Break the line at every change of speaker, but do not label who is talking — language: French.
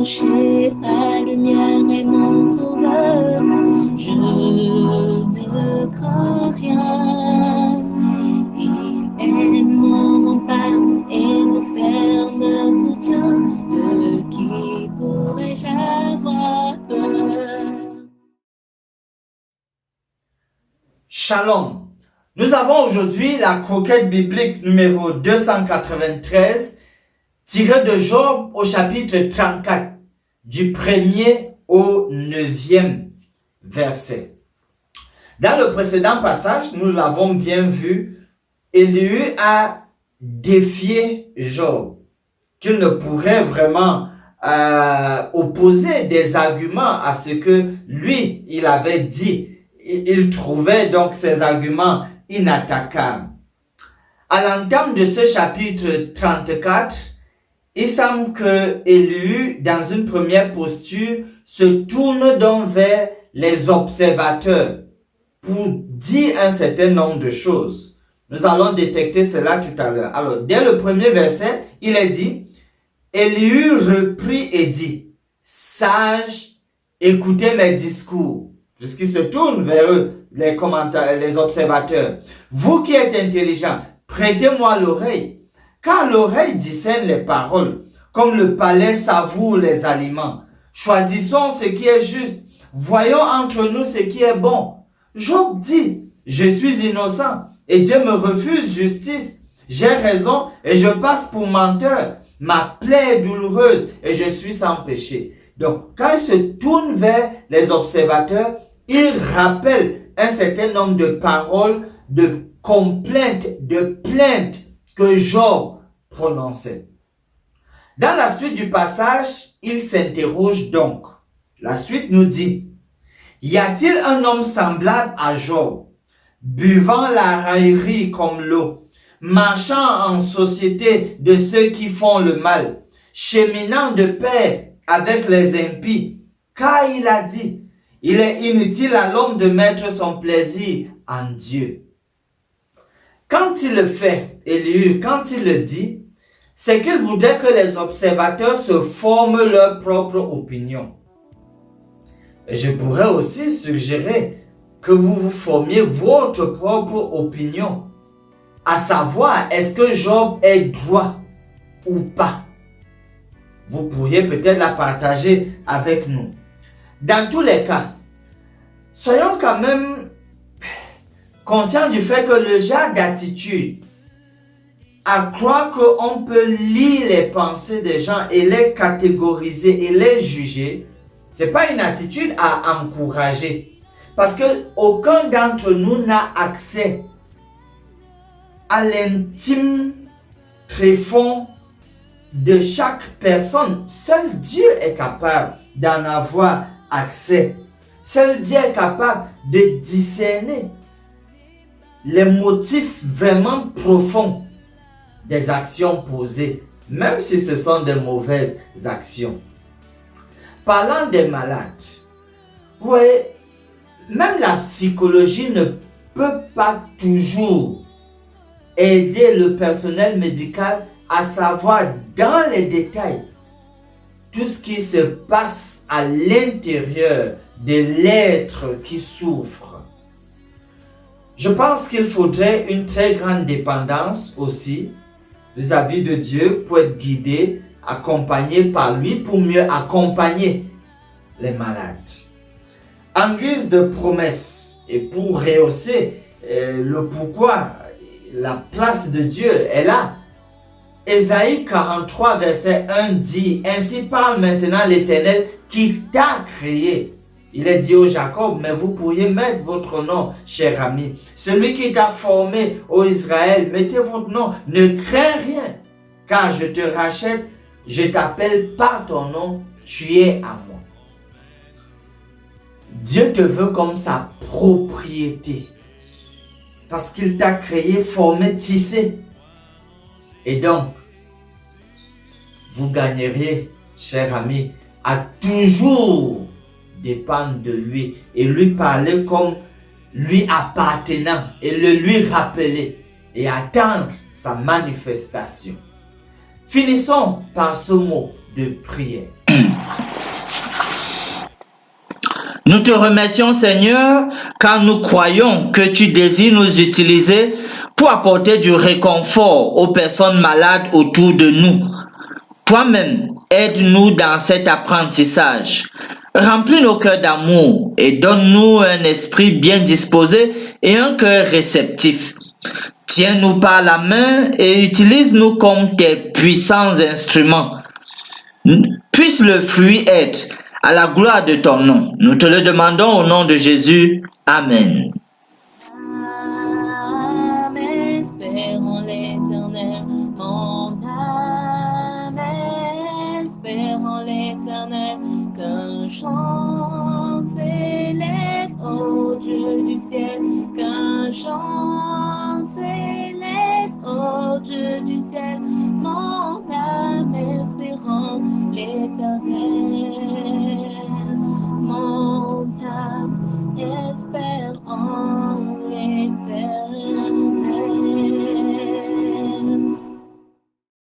approcher, la lumière est mon sauveur. Je ne crains rien. Il est mon rempart et mon ferme soutien. De qui pourrais-je avoir peur?
Shalom. Nous avons aujourd'hui la croquette biblique numéro 293, tirée de Job au chapitre 34, du 1er au 9e verset. Dans le précédent passage, nous l'avons bien vu, Élihu a défié Job, qu'il ne pourrait vraiment opposer des arguments à ce que lui, il avait dit. Il trouvait donc ces arguments inattaquables. À l'entame de ce chapitre 34, il semble que Élihu, dans une première posture, se tourne donc vers les observateurs pour dire un certain nombre de choses. Nous allons détecter cela tout à l'heure. Alors, dès le premier verset, il est dit, Élihu reprit et dit, sages, écoutez mes discours. Puisqu'il se tourne vers eux, les commentateurs, les observateurs. Vous qui êtes intelligents, prêtez-moi l'oreille, car l'oreille discerne les paroles, comme le palais savoure les aliments. Choisissons ce qui est juste, voyons entre nous ce qui est bon. Job dit, je suis innocent, et Dieu me refuse justice. J'ai raison, et je passe pour menteur. Ma plaie est douloureuse, et je suis sans péché. Donc, quand il se tourne vers les observateurs, il rappelle un certain nombre de paroles, de complaintes, de plaintes que Job prononçait. Dans la suite du passage, il s'interroge donc. La suite nous dit, y a-t-il un homme semblable à Job, buvant la raillerie comme l'eau, marchant en société de ceux qui font le mal, cheminant de paix avec les impies, car il a dit, il est inutile à l'homme de mettre son plaisir en Dieu. Quand il le fait, Élihu, quand il le dit, c'est qu'il voudrait que les observateurs se forment leur propre opinion. Et je pourrais aussi suggérer que vous vous formiez votre propre opinion, à savoir, est-ce que Job est droit ou pas? Vous pourriez peut-être la partager avec nous. Dans tous les cas, soyons quand même conscients du fait que le genre d'attitude à croire qu'on peut lire les pensées des gens et les catégoriser et les juger, ce n'est pas une attitude à encourager. Parce qu'aucun d'entre nous n'a accès à l'intime tréfonds de chaque personne. Seul Dieu est capable d'en avoir accès. Seul Dieu est capable de discerner les motifs vraiment profonds des actions posées, même si ce sont de mauvaises actions. Parlant des malades, vous voyez, même la psychologie ne peut pas toujours aider le personnel médical à savoir dans les détails tout ce qui se passe à l'intérieur de l'être qui souffre. Je pense qu'il faudrait une très grande dépendance aussi vis-à-vis de Dieu pour être guidé, accompagné par lui pour mieux accompagner les malades. En guise de promesse et pour rehausser le pourquoi, la place de Dieu est là. Ésaïe 43 verset 1 dit, ainsi parle maintenant l'Éternel qui t'a créé. Il est dit au Jacob, mais vous pourriez mettre votre nom, cher ami. Celui qui t'a formé, ô Israël, mettez votre nom. Ne crains rien, car je te rachète, je t'appelle par ton nom, tu es à moi. Dieu te veut comme sa propriété, parce qu'il t'a créé, formé, tissé. Et donc, vous gagneriez, cher ami, à toujours dépendre de lui et lui parler comme lui appartenant et le lui rappeler et attendre sa manifestation. Finissons par ce mot de prière. Nous te remercions, Seigneur, car nous croyons que tu désires nous utiliser pour apporter du réconfort aux personnes malades autour de nous. Toi-même, aide-nous dans cet apprentissage. Remplis nos cœurs d'amour et donne-nous un esprit bien disposé et un cœur réceptif. Tiens-nous par la main et utilise-nous comme tes puissants instruments. Puisse le fruit être à la gloire de ton nom. Nous te le demandons au nom de Jésus. Amen.
Espérons l'Éternel, mon âme, espérons l'Éternel, qu'un chant s'élève au Dieu du ciel, qu'un chant s'élève au Dieu du ciel,